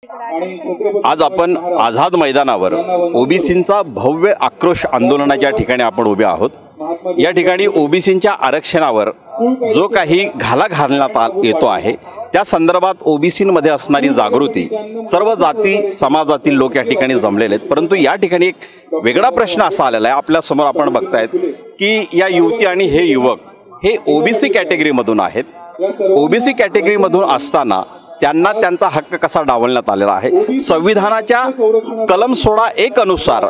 आज आपण आझाद मैदानावर ओबीसींचा भव्य आक्रोश आंदोलनाच्या ठिकाणी आपण उभे आहोत। या ठिकाणी ओबीसींच्या आरक्षणावर जो काही घाला घालण्यात येतो आहे त्या संदर्भात ओबीसींमध्ये असणारी जागृती सर्व जाती समाजातील लोक या ठिकाणी जमलेले आहेत। परंतु या ठिकाणी एक वेगळा प्रश्न असा आलेला आहे, आपल्या समोर आपण बघतायत की या युवती आणि हे युवक हे ओबीसी कॅटेगरीमधून आहेत। ओबीसी कॅटेगरीमधून असताना त्यांना त्यांचा हक्क कसा डावलण्यात आलेला आहे। संविधानाच्या कलम 16(1) अनुसार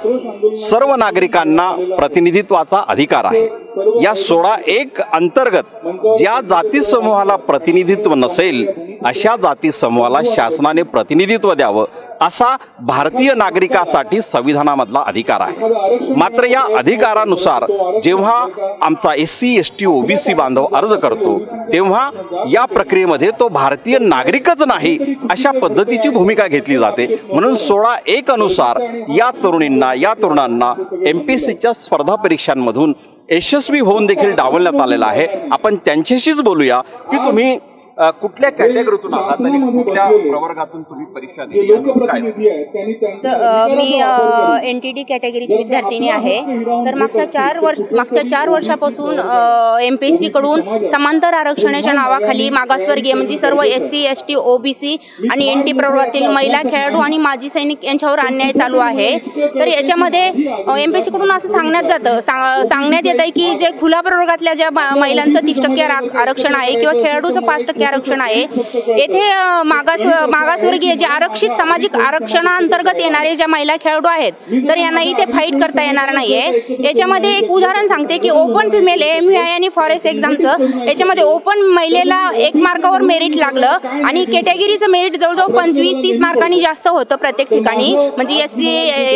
सर्व नागरिकांना प्रतिनिधित्वाचा अधिकार आहे। या 16(1) अंतर्गत ज्या जाती समूहाला प्रतिनिधित्व नसेल अशा जाती समूहाला शासनाने प्रतिनिधित्व द्यावं असा भारतीय नागरिकासाठी संविधानामधला अधिकार आहे। मात्र या अधिकारानुसार जेव्हा आमचा SC ST OBC बांधव अर्ज करतो तेव्हा या प्रक्रियेमध्ये तो भारतीय नागरिकच नाही अशा पद्धतीची भूमिका घेतली जाते। म्हणून 16(1) अनुसार या तरुणींना या तरुणांना MPSCच्या स्पर्धा परीक्षांमधून यशस्वी होऊन देखील डावलण्यात आलेला आहे। आपण त्यांच्याशीच बोलूया की तुम्ही कुठल्या कॅटेगरीतून आहात आणि कुठल्या प्रवर्गातून तुम्ही परीक्षा दिली काय? मी NTD कॅटेगरीची विद्यार्थिनी आहे। तर मागच्या 4 वर्षापासून MPSC कडून समांतर आरक्षणाच्या नावाखाली मागासवर्गीय म्हणजे सर्व SC ST OBC आणि NT प्रवर्गातील महिला खेळाडू आणि माजी सैनिक यांच्यावर अन्याय चालू आहे। तर याच्यामध्ये MPSC कडून असं सांगण्यात येत आहे की जे खुल्या प्रवर्गातल्या ज्या महिलांचं 30% आरक्षण आहे किंवा खेळाडूचं 5% आरक्षण आहे, येथे मागासवर्गीय जे आरक्षित सामाजिक आरक्षणाअंतर्गत येणारे ज्या महिला खेळाडू आहेत तर यांना इथे फाईट करता येणार नाहीये। याच्यामध्ये एक उदाहरण सांगते की ओपन फिमेल AMVI आणि फॉरेस्ट एक्झामचं याच्यामध्ये ओपन महिलेला 1 मार्कावर मेरिट लागलं आणि कॅटेगरीचं मेरिट जवळजवळ 25-30 मार्कांनी जास्त होतं प्रत्येक ठिकाणी, म्हणजे SC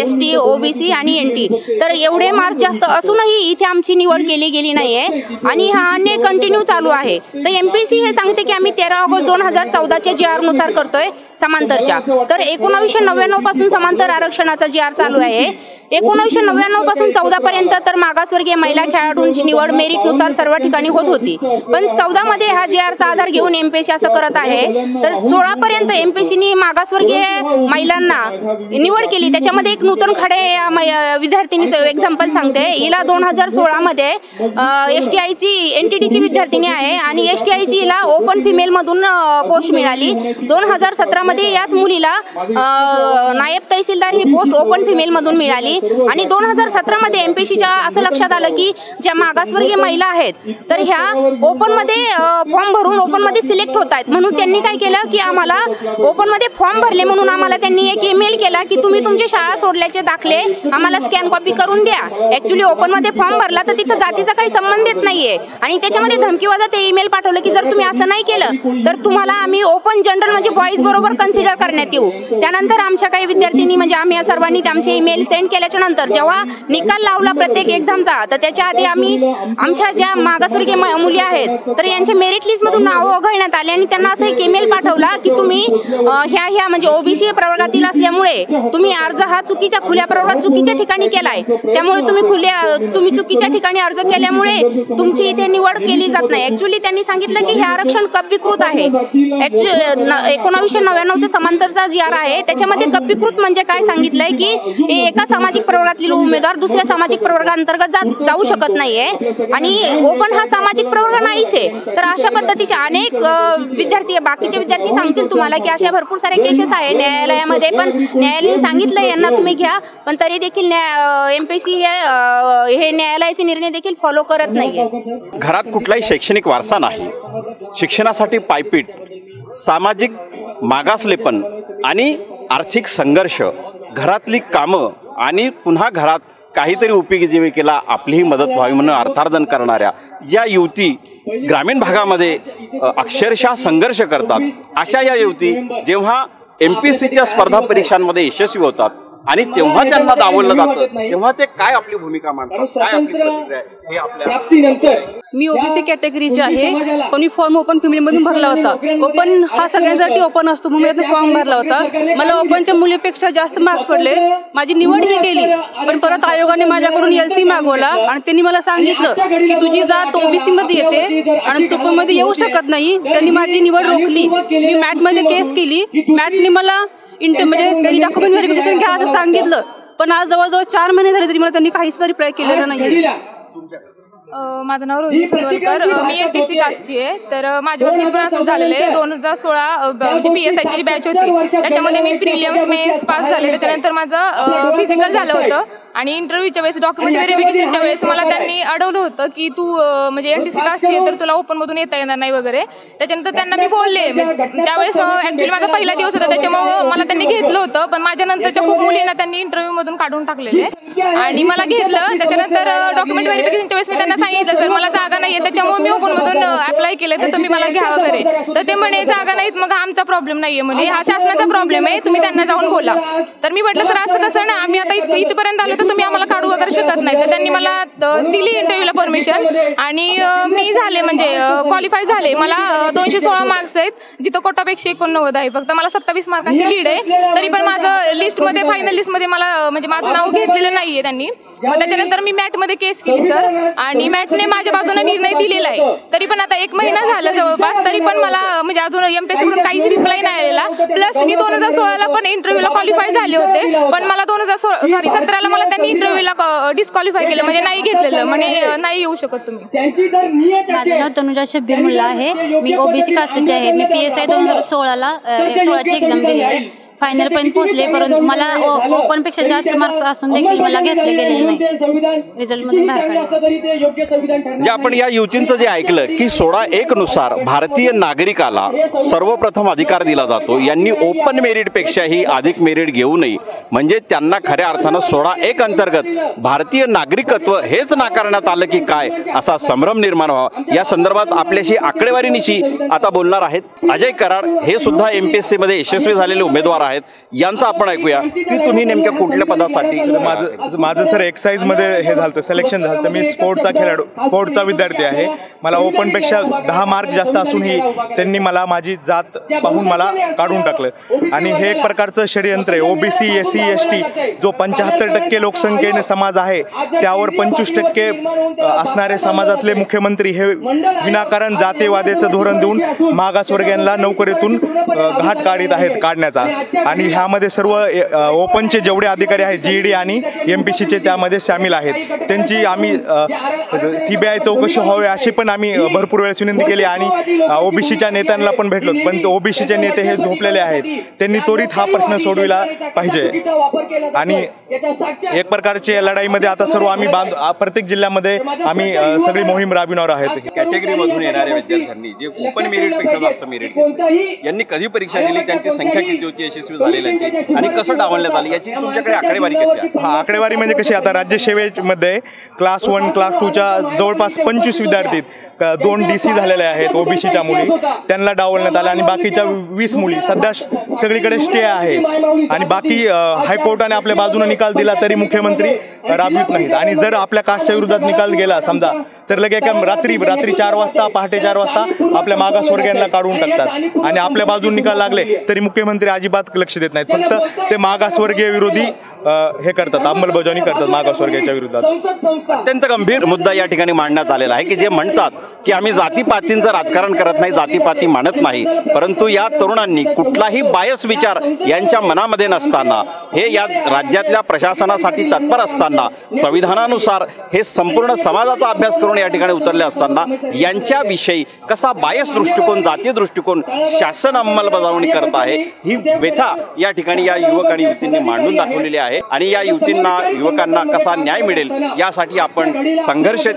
ST OBC आणि NT। तर एवढे मार्क्स जास्त असूनही इथे आमची निवड केली गेली नाहीये आणि हा अन्याय कंटिन्यू चालू आहे। तर MPSC हे सांगते की आम्ही 13 ऑगस्ट 2014च्या GR नुसार करतोय समांतरच्या। तर 1999 पासून समांतर आरक्षणाचा GR चालू आहे। 1999 पासून 14 पर्यंत तर मागासवर्गीय महिला खेळाडूंची निवड मेरिट नुसार सर्व ठिकाणी होत होती, पण 14 मध्ये हा GR चा आधार घेऊन MPSC असं करत आहे। तर 16 पर्यंत MPSCनी मागासवर्गीय महिलांना निवड केली। त्याच्यामध्ये एक नूतन खडे विद्यार्थिनीचं एक्झाम्पल सांगते। हिला 2016 मध्ये STI ची NTD ची विद्यार्थिनी आहे आणि STI ची हिला ओपन फिमेल मधून पोस्ट मिळाली। 2017 मध्ये याच मुलीला नायब तहसीलदार ही पोस्ट ओपन फिमेल मधून मिळाली आणि 2017 मध्ये MPSCच्या असं लक्षात आलं की ज्या मागासवर्गीय महिला आहेत तर ह्या ओपन मध्ये फॉर्म भरून ओपन मध्ये सिलेक्ट होत आहेत, म्हणून त्यांनी काय केलं की आम्हाला ओपन मध्ये फॉर्म भरले म्हणून आम्हाला त्यांनी एक ईमेल केला की तुम्ही तुमची शाळा सोडल्याचे दाखले आम्हाला स्कॅन कॉपी करून द्या। ऍक्च्युली ओपन मध्ये फॉर्म भरला तर तिथं जातीचा काही संबंध येत नाहीये आणि त्याच्यामध्ये धमकीवाजा ते ईमेल पाठवलं की जर तुम्ही असं नाही केलं तर तुम्हाला आम्ही ओपन जनरल म्हणजे बॉईज बरोबर कन्सिडर करण्यात येऊ। त्यानंतर आमच्या काही विद्यार्थिनी म्हणजे आम्ही या सर्वांनी आमचे ईमेल सेंड केल्याच्या नंतर जेव्हा निकाल लावला प्रत्येक एक्झामचा तर त्याच्या आधी आम्ही आमच्या ज्या मागासवर्गीय मुली आहेत तर यांचे मेरिट लिस्ट मधून नाव वगळण्यात आले आणि त्यांना असं एक ईमेल पाठवला की तुम्ही ह्या म्हणजे OBC प्रवर्गातील असल्यामुळे तुम्ही अर्ज हा चुकीच्या खुल्या प्रवर्गात चुकीच्या ठिकाणी केलाय, त्यामुळे तुम्ही चुकीच्या ठिकाणी अर्ज केल्यामुळे तुमची इथे निवड केली जात नाही। ऍक्च्युली त्यांनी सांगितलं की हे आरक्षण कप्पीकृत आहे। 1999चा समांतरचा GR आहे त्याच्यामध्ये कप्पीकृत म्हणजे काय सांगितलंय की हे एका सामाजिक प्रवर्गातील उमेदवार दुसऱ्या सामाजिक प्रवर्गाअंतर्गत जाऊ शकत नाहीये आणि ओपन हा सामाजिक प्रवर्ग नाहीच आहे। तर अशा पद्धतीचे अनेक बाकीचे विद्यार्थी सांगतील तुम्हाला की अशा भरपूर सारे केसेस आहे न्यायालयामध्ये, पण न्यायालयाने सांगितलं यांना तुम्ही घ्या, पण तरी देखील MPSC हे न्यायालयाचे निर्णय देखील फॉलो करत नाहीये। घरात कुठलाही शैक्षणिक वारसा नाही, शिक्षणासाठी पायपीट, सामाजिक मागासलेपण आणि आर्थिक संघर्ष, घरातली कामं आणि पुन्हा घरात काहीतरी उपयोगी जीविकेला आपलीही मदत व्हावी म्हणून अर्थार्जन करणाऱ्या ज्या युवती ग्रामीण भागामध्ये अक्षरशः संघर्ष करतात, अशा या युवती जेव्हा MPSCच्या स्पर्धा परीक्षांमध्ये यशस्वी होतात आणि तेव्हा त्यांना डावललं जातं तेव्हा ते काय आपली भूमिका मांडतात, काय आपली प्रतिक्रिया आहे हे आपल्या। मी OBC कॅटेगरीची आहे, पण मी फॉर्म ओपन फिमेल मधून भरला होता। ओपन हा सगळ्यांसाठी ओपन असतो म्हणून मी फॉर्म भरला होता। मला ओपनच्या मुलीपेक्षा जास्त मार्क्स पडले, माझी निवड ही केली, पण परत आयोगाने माझ्याकडून LC मागवला आणि त्यांनी मला सांगितलं की तुझी जात OBC मध्ये येते आणि तू मध्ये येऊ शकत नाही। त्यांनी माझी निवड रोखली। मी मॅट मध्ये केस केली, मॅटने मला म्हणजे त्यांनी डॉक्युमेंट व्हेरिफिकेशन घ्या असं सांगितलं, पण आज जवळजवळ 4 महिने झाले तरी मला त्यांनी काही सुद्धा रिप्लाय केलेला नाही. माझं नाव रोहिणी सलवलकर, मी NTC कास्टची आहे. तर माझ्या बाबतीत पण असं झालेलं आहे. 2016 म्हणजे PSIची जी बॅच होती त्याच्यामध्ये मी प्रिलिम्स मेन्स पास झाले. त्याच्यानंतर माझं फिजिकल झालं होतं आणि इंटरव्ह्यूच्या वेळेस डॉक्युमेंट व्हेरिफिकेशनच्या वेळेस मला त्यांनी अडवलं होतं की तू म्हणजे NTC कास्टची आहे तर तुला ओपनमधून येता येणार नाही वगैरे. त्याच्यानंतर त्यांना मी बोलले. त्यावेळेस ॲक्च्युली माझा पहिला दिवस होता त्याच्यामुळं मला त्यांनी घेतलं होतं, पण माझ्या नंतरच्या खूप मुलींना त्यांनी इंटरव्ह्यूमधून काढून टाकलेले आणि मला घेतलं. त्याच्यानंतर डॉक्युमेंट व्हेरिफिकेशनच्या वेळेस मी त्यांना सांगितलं सर मला जागा नाही आहे त्याच्यामुळे मी ओपनमधून अप्लाय केलं तर तुम्ही मला घ्या वगैरे. तर ते म्हणे जागा नाहीत मग आमचा प्रॉब्लेम नाही आहे म्हणे, हा शासनाचा प्रॉब्लेम आहे, तुम्ही त्यांना जाऊन बोला. तर मी म्हटलं सर असं कसं ना, आम्ही आता इथपर्यंत आलो तर तुम्ही आम्हाला काढू वगैरे शकत नाही. तर त्यांनी मला दिली इंटरव्ह्यूला परमिशन आणि मी झाले म्हणजे क्वालिफाय झाले. मला 216 मार्क्स आहेत, जिथं कोटापेक्षा 89 आहे. फक्त मला 27 मार्कांची लीड आहे. तरी पण माझं लिस्टमध्ये फायनल लिस्टमध्ये मला म्हणजे माझं नाव घेतलेलं नाही आहे त्यांनी. मग त्याच्यानंतर मी मॅटमध्ये केस केली सर आणि मॅटने माझ्या बाजूने निर्णय दिलेला आहे. तरी पण आता 1 महिना झाला जवळपास, तरी पण मला म्हणजे अजून MPSC कडून काहीच रिप्लाय नाही आलेला. प्लस मी 2016ला पण इंटरव्ह्यूला क्वालिफाय झाले होते, पण मला 2017ला मला त्यांनी इंटरव्ह्यूला डिस्क्वालिफाय केलं म्हणजे नाही घेतलेलं, म्हणजे नाही येऊ शकत तुम्ही. माझं नाव तनुजा शब्बीर मुल्ला आहे, मी OBC कास्टची आहे. मी PSI 2016ची एक्झाम दिली आहे, फायनल पर्यंत पोहोचले, परंतु मला ओपन पेक्षा जास्त मार्क्स असून देखील मला घेतले गेलेले नाही, रिझल्ट मधून बाहेर काढले. म्हणजे आपण या युतींचं जे ऐकलं की 16(1) नुसार भारतीय नागरिकाला सर्वप्रथम अधिकार दिला जातो. यांनी ओपन मेरिट पेक्षाही अधिक मेरिट घेऊ नये, म्हणजे त्यांना खऱ्या अर्थानं 16(1) अंतर्गत भारतीय नागरिकत्व हेच नाकारण्यात आलं की काय असा संभ्रम निर्माण व्हावा. या संदर्भात आपल्याशी आकडेवारीनिशी आता बोलणार आहेत अजय कराड, हे सुद्धा MPSC मध्ये यशस्वी झालेले उमेदवार आहेत. यांचं आपण ऐकूया की तुम्ही नेमक्या कुठल्या पदासाठी. माझं सर एक्साईज मध्ये हे झालं, सिलेक्शन झालं. मी स्पोर्टचा विद्यार्थी आहे. मला ओपन पेक्षा 10 मार्क जास्त असूनही त्यांनी मला माझी जात पाहून मला काढून टाकलं आणि हे एक प्रकारचं षडयंत्र आहे. OBC SC ST जो 75% लोकसंख्येने समाज आहे त्यावर 25% असणारे समाजातले मुख्यमंत्री हे विनाकारण जातीवादेचं धोरण देऊन मागासवर्गीयांना नोकरीतून घाट काढीत आहेत काढण्याचा. आणि ह्यामध्ये सर्व ओपनचे जेवढे अधिकारी आहेत GED आणि MPSCचे त्यामध्ये सामील आहेत. त्यांची आम्ही CBI चौकशी व्हावी अशी पण आम्ही भरपूर वेळेस विनंती केली आणि OBCच्या नेत्यांना पण भेटलो, पण OBCचे नेते हे झोपलेले आहेत. त्यांनी त्वरित हा प्रश्न सोडविला पाहिजे. आणि एक प्रकारचे लढाईमध्ये आता सर्व आम्ही प्रत्येक जिल्ह्यामध्ये आम्ही सगळी मोहीम राबविणार आहेत. कॅटेगरीमधून येणाऱ्या विद्यार्थ्यांनी जे ओपन मेरिट पेक्षा जास्त मेरिट यांनी कधी परीक्षा दिली, त्यांची संख्या किती होती यशस्वी झालेल्यांची आणि कसं डावलण्यात आली याची तुमच्याकडे आकडेवारी कशी आहे? हा, आकडेवारी म्हणजे कशी, आता राज्यसेवेमध्ये क्लास 1 क्लास 2च्या जवळपास 25 विद्यार्थी, 2 DC झालेले आहेत OBCच्या मुली, त्यांना डावलण्यात आलं आणि बाकीच्या 20 मुली सध्या सगळीकडे स्टे आहे. आणि बाकी हायकोर्टाने आपल्या बाजूने निकाल दिला तरी मुख्यमंत्री राबवित नाहीत. आणि जर आपल्या कास्टच्या विरोधात निकाल गेला समजा तर लगेच रात्री 4 वाजता पहाटे 4 वाजता आपल्या मागासवर्गीयांना काढून टाकतात आणि आपल्या बाजून निकाल लागले तरी मुख्यमंत्री अजिबात लक्ष देत नाहीत. फक्त ते मागासवर्गीय विरोधी हे करतात, अंमलबजावणी करतात मागासवर्गीयाच्या विरोधात. अत्यंत गंभीर मुद्दा या ठिकाणी मांडण्यात आलेला आहे की जे म्हणतात की आम्ही जातीपातींचं राजकारण करत नाही, जातीपाती मानत नाही, परंतु या तरुणांनी कुठलाही बायस विचार यांच्या मनामध्ये नसताना, हे या राज्यातल्या प्रशासनासाठी तत्पर असताना, संविधानानुसार हे संपूर्ण समाजाचा अभ्यास करून या ठिकाणी उतरले असताना यांच्याविषयी कसा बायस दृष्टिकोन, जातीय दृष्टिकोन शासन अंमलबजावणी करत आहे ही व्यथा या ठिकाणी या युवक आणि युवतींनी मांडून दाखवलेली आहे. आणि या युवकांना कसा न्याय मिळेल यासाठी आपण संघर्ष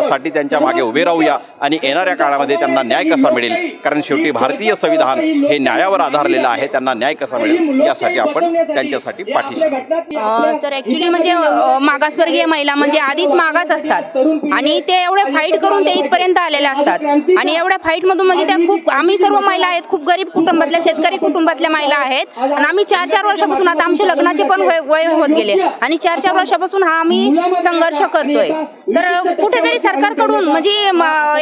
साठी त्यांच्या मागे उभे राहूया आणि येणाऱ्या काळामध्ये त्यांना न्याय कसा मिळेल, कारण शेवटी भारतीय संविधान हे न्यायावर आधारलेलं आहे. त्यांना न्याय कसा मिळेल यासाठी आपण त्यांच्यासाठी पाठीशी. सर ॲक्च्युली म्हणजे मागासवर्गीय महिला म्हणजे आधीच मागास असतात आणि ते एवढे फाईट करून ते इथपर्यंत आलेल्या असतात आणि एवढ्या फाईटमधून म्हणजे त्या खूप, आम्ही सर्व महिला आहेत, खूप गरीब कुटुंबातल्या शेतकरी कुटुंबातल्या महिला आहेत आणि आम्ही 4-4 वर्षापासून, आता आमचे लग्नाचे पण वय होत गेले आणि 4-4 वर्षापासून हा आम्ही संघर्ष करतोय. तर कुठेतरी सरकारकडून म्हणजे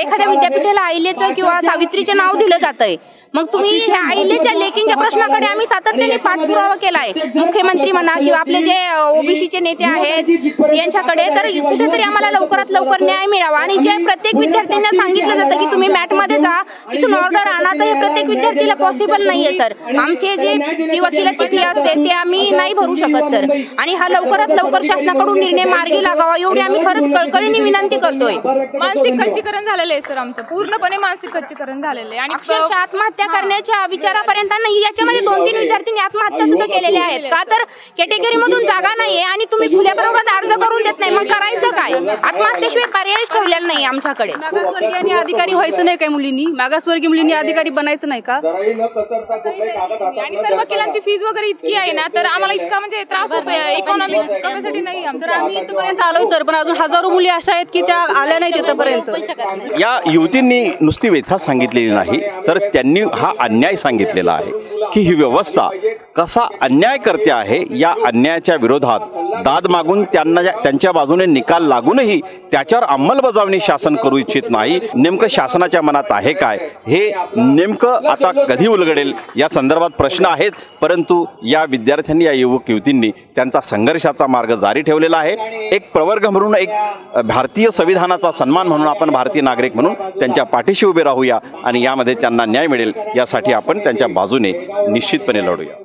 एखाद्या विद्यापीठाला अहिल्याचं किंवा सावित्रीचे नाव दिलं जातंय, मग तुम्ही ह्या अहिलेच्या लेकींच्या प्रश्नाकडे आम्ही सातत्याने पाठपुरावा केला आहे, मुख्यमंत्री म्हणा किंवा आपले जे ओबीसीचे नेते आहेत यांच्याकडे, तर कुठेतरी आम्हाला लवकरात लवकर न्याय मिळावा. आणि जे प्रत्येक विद्यार्थ्यांना सांगितलं जातं की तुम्ही मॅटमध्ये जा, तिथून ऑर्डर आणा, तर हे प्रत्येक विद्यार्थीला पॉसिबल नाहीये सर. आमचे जे ती वकिलाची फी असते ते आम्ही नाही भरू शकत सर. आणि हा लवकरात लवकर शासनाकडून निर्णय मार्गी लागावा एवढी आम्ही खरंच कळकळीने विनंती करतोय. मानसिक खच्चीकरण झालेलं आहे सर, आमचं पूर्णपणे मानसिक खच्चीकरण झालेलं आहे. आणि अक्षरशः आत्महत्या करण्याच्या विचारापर्यंत नाही. याच्यामध्ये 2-3 विद्यार्थ्यांनी आत्महत्या सुद्धा केलेल्या आहेत. का तर कॅटेगरी मधून जागा नाहीये आणि तुम्ही खुल्या प्रवर्गात अर्ज करून देत नाही, मग करायचं काय? आत्महत्येशिवाय पर्यायच ठेवलेला नाही आमच्याकडे. मागासवर्गीय अधिकारी व्हायचं नाही काय मुलींनी? मागासवर्गीय मुलींनी अधिकारी बनायचं नाही का? आणि सर वकिलांची फीज वगैरे इतकी आहे ना, तर आम्हाला इतका म्हणजे त्रास होतोय. इकॉनॉमिक कॅपॅसिटी नाही तर आम्ही इथपर्यंत आलो तर पण अजून हजारो मुली अशा आहेत की त्या आल्या नाहीत इथपर्यंत. या युवतींनी नुसती व्यथा सांगितलेली नाही, तर त्यांनी हा अन्याय सांगितलेला आहे की ही व्यवस्था कसा अन्याय करते आहे. या अन्यायाच्या विरोधात दाद मागून त्यांच्या बाजूने निकाल लागूनही त्याच्यावर अंमलबजावणी शासन करू इच्छित नाही. नेमकं शासनाच्या मनात आहे काय, हे नेमकं आता कधी उलगडेल या संदर्भात प्रश्न आहेत. परंतु या विद्यार्थ्यांनी, या युवक युवतींनी त्यांचा संघर्षाचा मार्ग जारी ठेवलेला आहे. एक प्रवर्ग म्हणून, एक भारतीय संविधानाचा सन्मान म्हणून, आपण भारतीय नागरिक म्हणून त्यांच्या पाठीशी उभे राहूया आणि यामध्ये त्यांना न्याय मिळेल यासाठी आपण त्यांच्या बाजूने निश्चितपणे लढूया.